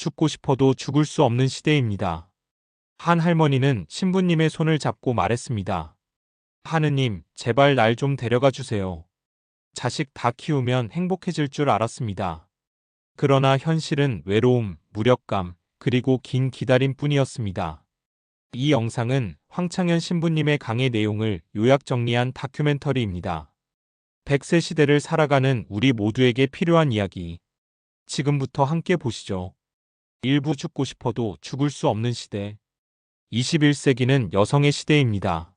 죽고 싶어도 죽을 수 없는 시대입니다. 한 할머니는 신부님의 손을 잡고 말했습니다. 하느님, 제발 날 좀 데려가 주세요. 자식 다 키우면 행복해질 줄 알았습니다. 그러나 현실은 외로움, 무력감, 그리고 긴 기다림뿐이었습니다. 이 영상은 황창현 신부님의 강의 내용을 요약 정리한 다큐멘터리입니다. 100세 시대를 살아가는 우리 모두에게 필요한 이야기. 지금부터 함께 보시죠. 일부 죽고 싶어도 죽을 수 없는 시대. 21세기는 여성의 시대입니다.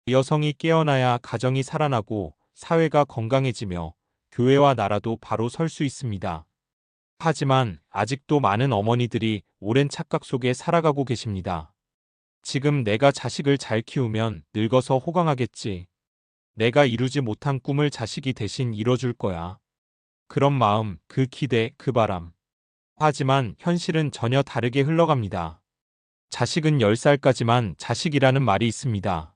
여성이 깨어나야 가정이 살아나고 사회가 건강해지며 교회와 나라도 바로 설 수 있습니다. 하지만 아직도 많은 어머니들이 오랜 착각 속에 살아가고 계십니다. 지금 내가 자식을 잘 키우면 늙어서 호강하겠지. 내가 이루지 못한 꿈을 자식이 대신 이뤄줄 거야. 그런 마음, 그 기대, 그 바람. 하지만 현실은 전혀 다르게 흘러갑니다. 자식은 10살까지만 자식이라는 말이 있습니다.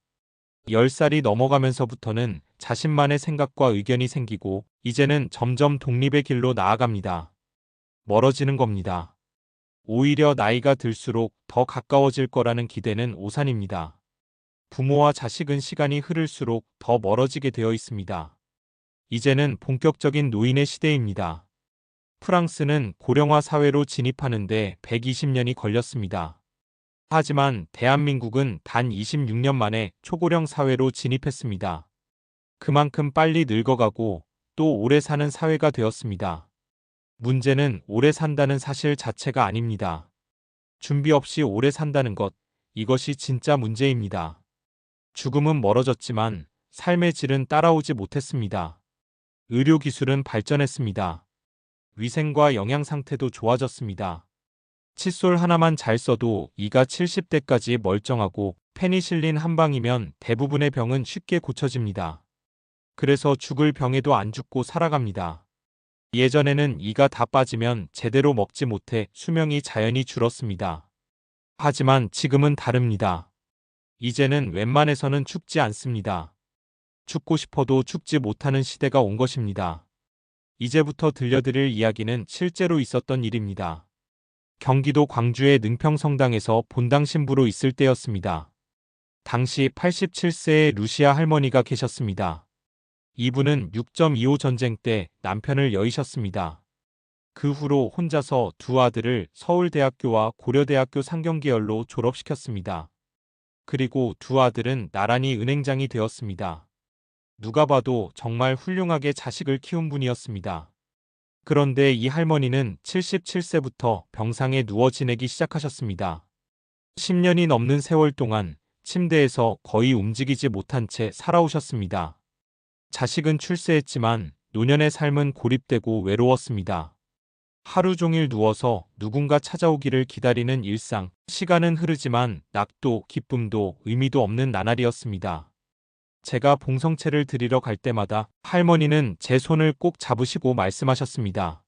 10살이 넘어가면서부터는 자신만의 생각과 의견이 생기고 이제는 점점 독립의 길로 나아갑니다. 멀어지는 겁니다. 오히려 나이가 들수록 더 가까워질 거라는 기대는 오산입니다. 부모와 자식은 시간이 흐를수록 더 멀어지게 되어 있습니다. 이제는 본격적인 노인의 시대입니다. 프랑스는 고령화 사회로 진입하는데 120년이 걸렸습니다. 하지만 대한민국은 단 26년 만에 초고령 사회로 진입했습니다. 그만큼 빨리 늙어가고 또 오래 사는 사회가 되었습니다. 문제는 오래 산다는 사실 자체가 아닙니다. 준비 없이 오래 산다는 것, 이것이 진짜 문제입니다. 죽음은 멀어졌지만 삶의 질은 따라오지 못했습니다. 의료기술은 발전했습니다. 위생과 영양 상태도 좋아졌습니다. 칫솔 하나만 잘 써도 이가 70대까지 멀쩡하고 페니실린 한 방이면 대부분의 병은 쉽게 고쳐집니다. 그래서 죽을 병에도 안 죽고 살아갑니다. 예전에는 이가 다 빠지면 제대로 먹지 못해 수명이 자연히 줄었습니다. 하지만 지금은 다릅니다. 이제는 웬만해서는 죽지 않습니다. 죽고 싶어도 죽지 못하는 시대가 온 것입니다. 이제부터 들려드릴 이야기는 실제로 있었던 일입니다. 경기도 광주의 능평성당에서 본당 신부로 있을 때였습니다. 당시 87세의 루시아 할머니가 계셨습니다. 이분은 6.25 전쟁 때 남편을 여의셨습니다. 그 후로 혼자서 두 아들을 서울대학교와 고려대학교 상경계열로 졸업시켰습니다. 그리고 두 아들은 나란히 은행장이 되었습니다. 누가 봐도 정말 훌륭하게 자식을 키운 분이었습니다. 그런데 이 할머니는 77세부터 병상에 누워 지내기 시작하셨습니다. 10년이 넘는 세월 동안 침대에서 거의 움직이지 못한 채 살아오셨습니다. 자식은 출세했지만 노년의 삶은 고립되고 외로웠습니다. 하루 종일 누워서 누군가 찾아오기를 기다리는 일상, 시간은 흐르지만 낙도, 기쁨도, 의미도 없는 나날이었습니다. 제가 봉성체를 드리러 갈 때마다 할머니는 제 손을 꼭 잡으시고 말씀하셨습니다.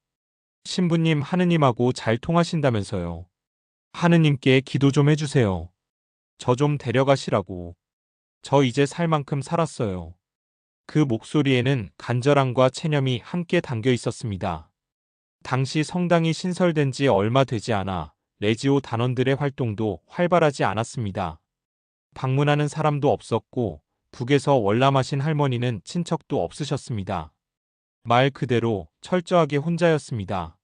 신부님 하느님하고 잘 통하신다면서요. 하느님께 기도 좀 해주세요. 저 좀 데려가시라고. 저 이제 살 만큼 살았어요. 그 목소리에는 간절함과 체념이 함께 담겨 있었습니다. 당시 성당이 신설된 지 얼마 되지 않아 레지오 단원들의 활동도 활발하지 않았습니다. 방문하는 사람도 없었고 북에서 월남하신 할머니는 친척도 없으셨습니다. 말 그대로 철저하게 혼자였습니다.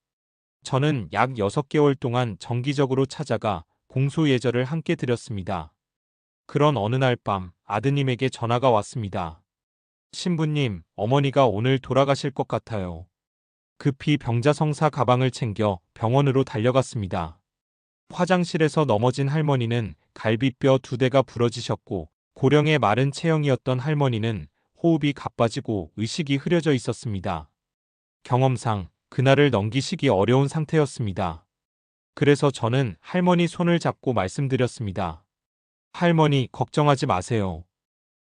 저는 약 6개월 동안 정기적으로 찾아가 공소예절을 함께 드렸습니다. 그런 어느 날 밤 아드님에게 전화가 왔습니다. 신부님, 어머니가 오늘 돌아가실 것 같아요. 급히 병자성사 가방을 챙겨 병원으로 달려갔습니다. 화장실에서 넘어진 할머니는 갈비뼈 2대가 부러지셨고 고령의 마른 체형이었던 할머니는 호흡이 가빠지고 의식이 흐려져 있었습니다. 경험상 그날을 넘기시기 어려운 상태였습니다. 그래서 저는 할머니 손을 잡고 말씀드렸습니다. 할머니, 걱정하지 마세요.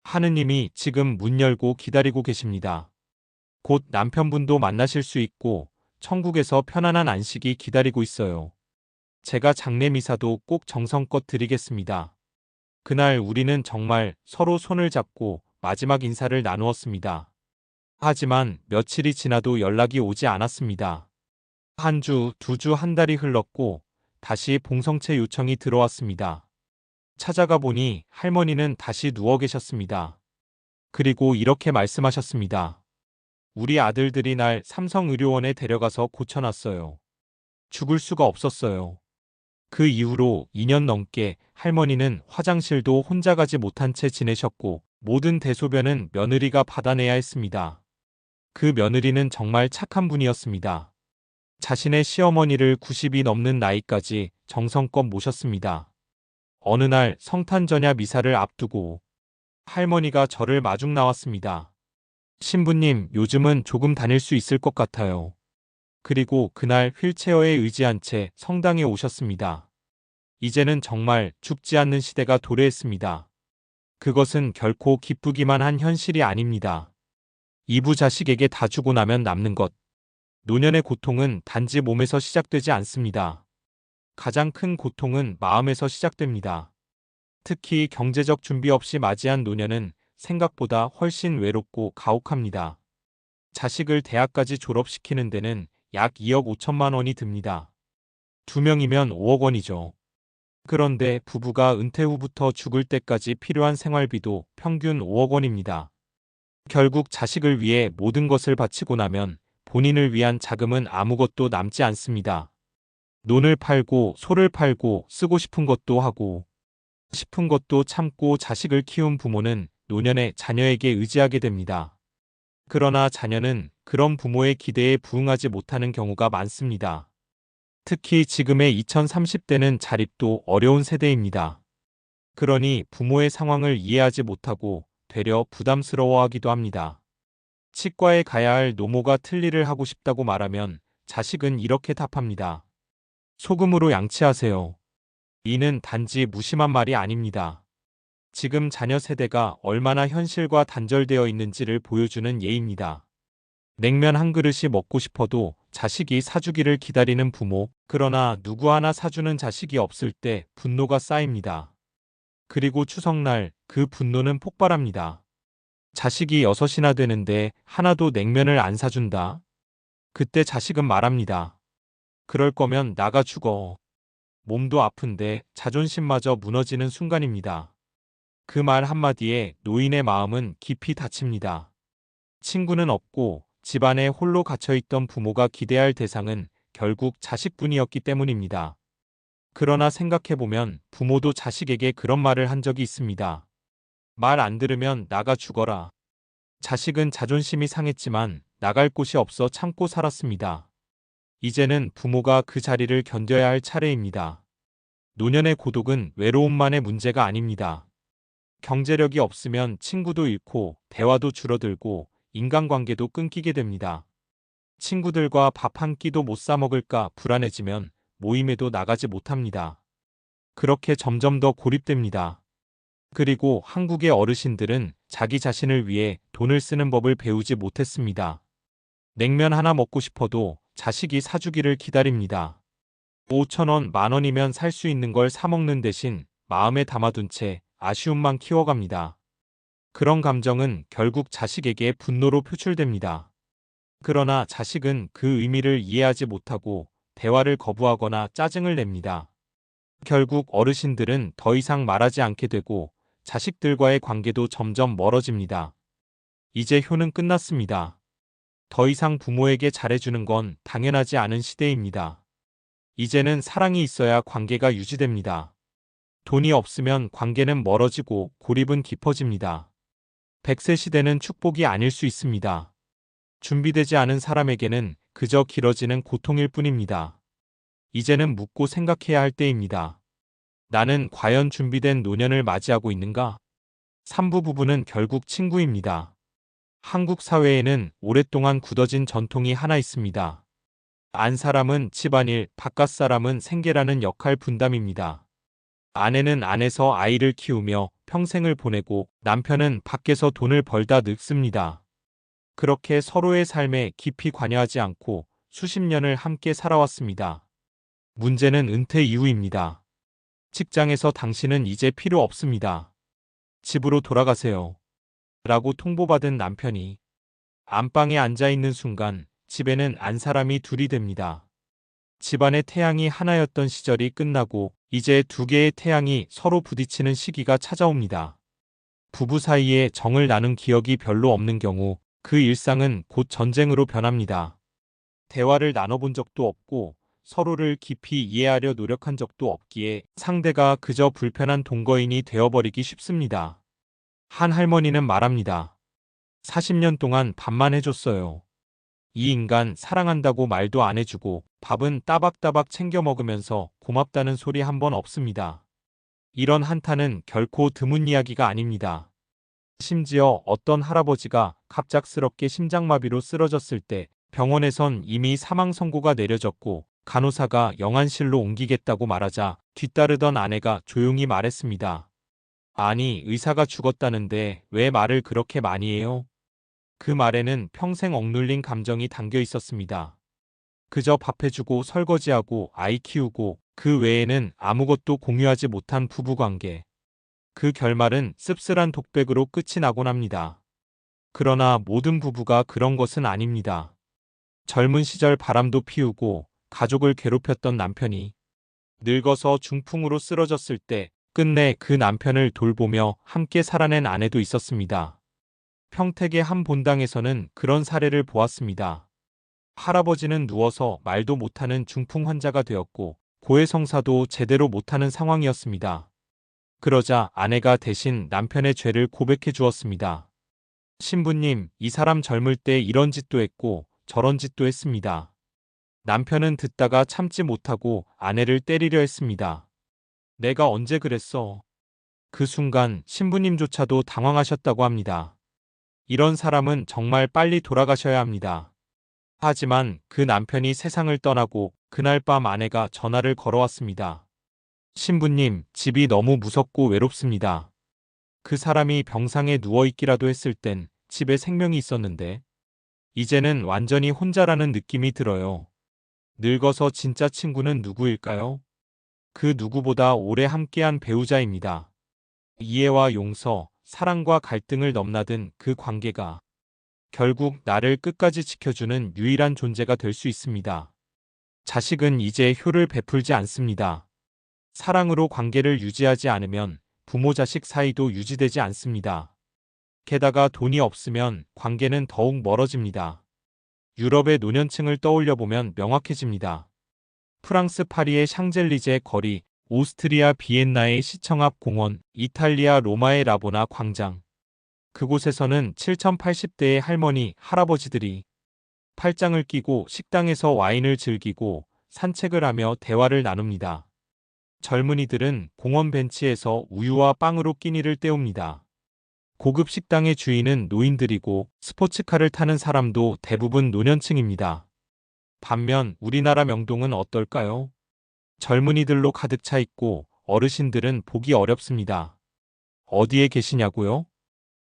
하느님이 지금 문 열고 기다리고 계십니다. 곧 남편분도 만나실 수 있고 천국에서 편안한 안식이 기다리고 있어요. 제가 장례 미사도 꼭 정성껏 드리겠습니다. 그날 우리는 정말 서로 손을 잡고 마지막 인사를 나누었습니다. 하지만 며칠이 지나도 연락이 오지 않았습니다. 한 주, 두 주, 한 달이 흘렀고 다시 봉성채 요청이 들어왔습니다. 찾아가 보니 할머니는 다시 누워 계셨습니다. 그리고 이렇게 말씀하셨습니다. 우리 아들들이 날 삼성의료원에 데려가서 고쳐놨어요. 죽을 수가 없었어요. 그 이후로 2년 넘게 할머니는 화장실도 혼자 가지 못한 채 지내셨고 모든 대소변은 며느리가 받아내야 했습니다. 그 며느리는 정말 착한 분이었습니다. 자신의 시어머니를 90이 넘는 나이까지 정성껏 모셨습니다. 어느 날 성탄전야 미사를 앞두고 할머니가 저를 마중 나왔습니다. 신부님, 요즘은 조금 다닐 수 있을 것 같아요. 그리고 그날 휠체어에 의지한 채 성당에 오셨습니다. 이제는 정말 죽지 않는 시대가 도래했습니다. 그것은 결코 기쁘기만 한 현실이 아닙니다. 이부 자식에게 다 주고 나면 남는 것. 노년의 고통은 단지 몸에서 시작되지 않습니다. 가장 큰 고통은 마음에서 시작됩니다. 특히 경제적 준비 없이 맞이한 노년은 생각보다 훨씬 외롭고 가혹합니다. 자식을 대학까지 졸업시키는 데는 약 2억 5천만 원이 듭니다. 2명이면 5억 원이죠. 그런데 부부가 은퇴 후부터 죽을 때까지 필요한 생활비도 평균 5억 원입니다. 결국 자식을 위해 모든 것을 바치고 나면 본인을 위한 자금은 아무것도 남지 않습니다. 논을 팔고 소를 팔고 쓰고 싶은 것도 하고 싶은 것도 참고 자식을 키운 부모는 노년에 자녀에게 의지하게 됩니다. 그러나 자녀는 그런 부모의 기대에 부응하지 못하는 경우가 많습니다. 특히 지금의 2030대는 자립도 어려운 세대입니다. 그러니 부모의 상황을 이해하지 못하고 되려 부담스러워하기도 합니다. 치과에 가야 할 노모가 틀니를 하고 싶다고 말하면 자식은 이렇게 답합니다. 소금으로 양치하세요. 이는 단지 무심한 말이 아닙니다. 지금 자녀 세대가 얼마나 현실과 단절되어 있는지를 보여주는 예입니다. 냉면 한 그릇이 먹고 싶어도 자식이 사주기를 기다리는 부모, 그러나 누구 하나 사주는 자식이 없을 때 분노가 쌓입니다. 그리고 추석날 그 분노는 폭발합니다. 자식이 6이나 되는데 하나도 냉면을 안 사준다. 그때 자식은 말합니다. 그럴 거면 나가 죽어. 몸도 아픈데 자존심마저 무너지는 순간입니다. 그 말 한마디에 노인의 마음은 깊이 다칩니다. 친구는 없고 집안에 홀로 갇혀있던 부모가 기대할 대상은 결국 자식뿐이었기 때문입니다. 그러나 생각해보면 부모도 자식에게 그런 말을 한 적이 있습니다. 말 안 들으면 나가 죽어라. 자식은 자존심이 상했지만 나갈 곳이 없어 참고 살았습니다. 이제는 부모가 그 자리를 견뎌야 할 차례입니다. 노년의 고독은 외로움만의 문제가 아닙니다. 경제력이 없으면 친구도 잃고 대화도 줄어들고 인간관계도 끊기게 됩니다. 친구들과 밥 한 끼도 못 사 먹을까 불안해지면 모임에도 나가지 못합니다. 그렇게 점점 더 고립됩니다. 그리고 한국의 어르신들은 자기 자신을 위해 돈을 쓰는 법을 배우지 못했습니다. 냉면 하나 먹고 싶어도 자식이 사주기를 기다립니다. 5,000원, 10,000원이면 살 수 있는 걸 사 먹는 대신 마음에 담아둔 채 아쉬움만 키워갑니다. 그런 감정은 결국 자식에게 분노로 표출됩니다. 그러나 자식은 그 의미를 이해하지 못하고 대화를 거부하거나 짜증을 냅니다. 결국 어르신들은 더 이상 말하지 않게 되고 자식들과의 관계도 점점 멀어집니다. 이제 효는 끝났습니다. 더 이상 부모에게 잘해주는 건 당연하지 않은 시대입니다. 이제는 사랑이 있어야 관계가 유지됩니다. 돈이 없으면 관계는 멀어지고 고립은 깊어집니다. 100세 시대는 축복이 아닐 수 있습니다. 준비되지 않은 사람에게는 그저 길어지는 고통일 뿐입니다. 이제는 묻고 생각해야 할 때입니다. 나는 과연 준비된 노년을 맞이하고 있는가? 3부 부부는 결국 친구입니다. 한국 사회에는 오랫동안 굳어진 전통이 하나 있습니다. 안 사람은 집안일, 바깥 사람은 생계라는 역할 분담입니다. 아내는 안에서 아이를 키우며 평생을 보내고 남편은 밖에서 돈을 벌다 늙습니다. 그렇게 서로의 삶에 깊이 관여하지 않고 수십 년을 함께 살아왔습니다. 문제는 은퇴 이후입니다. 직장에서 당신은 이제 필요 없습니다. 집으로 돌아가세요. 라고 통보받은 남편이 안방에 앉아 있는 순간 집에는 안 사람이 둘이 됩니다. 집안의 태양이 하나였던 시절이 끝나고 이제 두 개의 태양이 서로 부딪히는 시기가 찾아옵니다. 부부 사이에 정을 나눈 기억이 별로 없는 경우 그 일상은 곧 전쟁으로 변합니다. 대화를 나눠본 적도 없고 서로를 깊이 이해하려 노력한 적도 없기에 상대가 그저 불편한 동거인이 되어버리기 쉽습니다. 한 할머니는 말합니다. 40년 동안 밥만 해줬어요. 이 인간 사랑한다고 말도 안 해주고 밥은 따박따박 챙겨 먹으면서 고맙다는 소리 한 번 없습니다. 이런 한탄은 결코 드문 이야기가 아닙니다. 심지어 어떤 할아버지가 갑작스럽게 심장마비로 쓰러졌을 때 병원에선 이미 사망 선고가 내려졌고 간호사가 영안실로 옮기겠다고 말하자 뒤따르던 아내가 조용히 말했습니다. 아니, 의사가 죽었다는데 왜 말을 그렇게 많이 해요? 그 말에는 평생 억눌린 감정이 담겨 있었습니다. 그저 밥해주고 설거지하고 아이 키우고 그 외에는 아무것도 공유하지 못한 부부관계. 그 결말은 씁쓸한 독백으로 끝이 나곤 합니다. 그러나 모든 부부가 그런 것은 아닙니다. 젊은 시절 바람도 피우고 가족을 괴롭혔던 남편이 늙어서 중풍으로 쓰러졌을 때 끝내 그 남편을 돌보며 함께 살아낸 아내도 있었습니다. 평택의 한 본당에서는 그런 사례를 보았습니다. 할아버지는 누워서 말도 못하는 중풍 환자가 되었고 고해성사도 제대로 못하는 상황이었습니다. 그러자 아내가 대신 남편의 죄를 고백해 주었습니다. 신부님, 이 사람 젊을 때 이런 짓도 했고 저런 짓도 했습니다. 남편은 듣다가 참지 못하고 아내를 때리려 했습니다. 내가 언제 그랬어? 그 순간 신부님조차도 당황하셨다고 합니다. 이런 사람은 정말 빨리 돌아가셔야 합니다. 하지만 그 남편이 세상을 떠나고 그날 밤 아내가 전화를 걸어왔습니다. 신부님, 집이 너무 무섭고 외롭습니다. 그 사람이 병상에 누워있기라도 했을 땐 집에 생명이 있었는데 이제는 완전히 혼자라는 느낌이 들어요. 늙어서 진짜 친구는 누구일까요? 그 누구보다 오래 함께한 배우자입니다. 이해와 용서, 사랑과 갈등을 넘나든 그 관계가 결국 나를 끝까지 지켜주는 유일한 존재가 될 수 있습니다. 자식은 이제 효를 베풀지 않습니다. 사랑으로 관계를 유지하지 않으면 부모 자식 사이도 유지되지 않습니다. 게다가 돈이 없으면 관계는 더욱 멀어집니다. 유럽의 노년층을 떠올려 보면 명확해집니다. 프랑스 파리의 샹젤리제 거리, 오스트리아 비엔나의 시청 앞 공원, 이탈리아 로마의 라보나 광장. 그곳에서는 7080대의 할머니, 할아버지들이 팔짱을 끼고 식당에서 와인을 즐기고 산책을 하며 대화를 나눕니다. 젊은이들은 공원 벤치에서 우유와 빵으로 끼니를 때웁니다. 고급 식당의 주인은 노인들이고 스포츠카를 타는 사람도 대부분 노년층입니다. 반면 우리나라 명동은 어떨까요? 젊은이들로 가득 차 있고 어르신들은 보기 어렵습니다. 어디에 계시냐고요?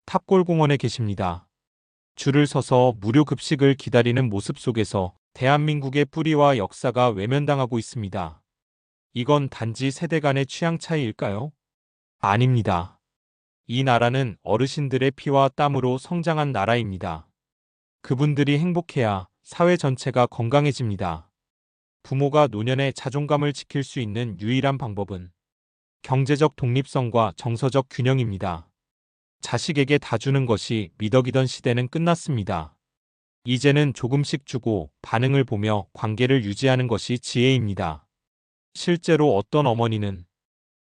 탑골공원에 계십니다. 줄을 서서 무료 급식을 기다리는 모습 속에서 대한민국의 뿌리와 역사가 외면당하고 있습니다. 이건 단지 세대 간의 취향 차이일까요? 아닙니다. 이 나라는 어르신들의 피와 땀으로 성장한 나라입니다. 그분들이 행복해야 사회 전체가 건강해집니다. 부모가 노년의 자존감을 지킬 수 있는 유일한 방법은 경제적 독립성과 정서적 균형입니다. 자식에게 다 주는 것이 미덕이던 시대는 끝났습니다. 이제는 조금씩 주고 반응을 보며 관계를 유지하는 것이 지혜입니다. 실제로 어떤 어머니는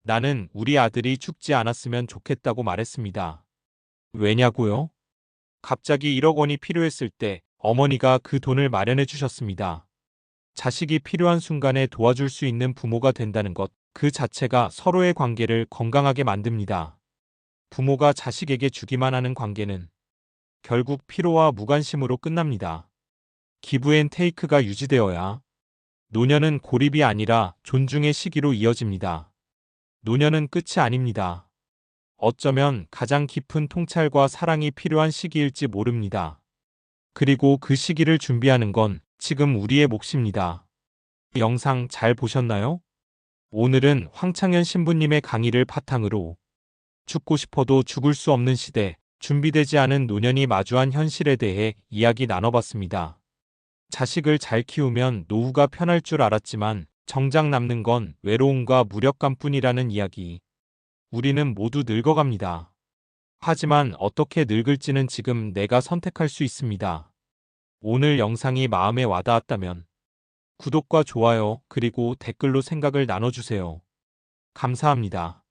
나는 우리 아들이 죽지 않았으면 좋겠다고 말했습니다. 왜냐고요? 갑자기 1억 원이 필요했을 때 어머니가 그 돈을 마련해 주셨습니다. 자식이 필요한 순간에 도와줄 수 있는 부모가 된다는 것, 그 자체가 서로의 관계를 건강하게 만듭니다. 부모가 자식에게 주기만 하는 관계는 결국 피로와 무관심으로 끝납니다. 기브 앤 테이크가 유지되어야 노년은 고립이 아니라 존중의 시기로 이어집니다. 노년은 끝이 아닙니다. 어쩌면 가장 깊은 통찰과 사랑이 필요한 시기일지 모릅니다. 그리고 그 시기를 준비하는 건 지금 우리의 몫입니다. 영상 잘 보셨나요? 오늘은 황창현 신부님의 강의를 바탕으로 죽고 싶어도 죽을 수 없는 시대, 준비되지 않은 노년이 마주한 현실에 대해 이야기 나눠봤습니다. 자식을 잘 키우면 노후가 편할 줄 알았지만 정작 남는 건 외로움과 무력감뿐이라는 이야기. 우리는 모두 늙어갑니다. 하지만 어떻게 늙을지는 지금 내가 선택할 수 있습니다. 오늘 영상이 마음에 와닿았다면 구독과 좋아요 그리고 댓글로 생각을 나눠주세요. 감사합니다.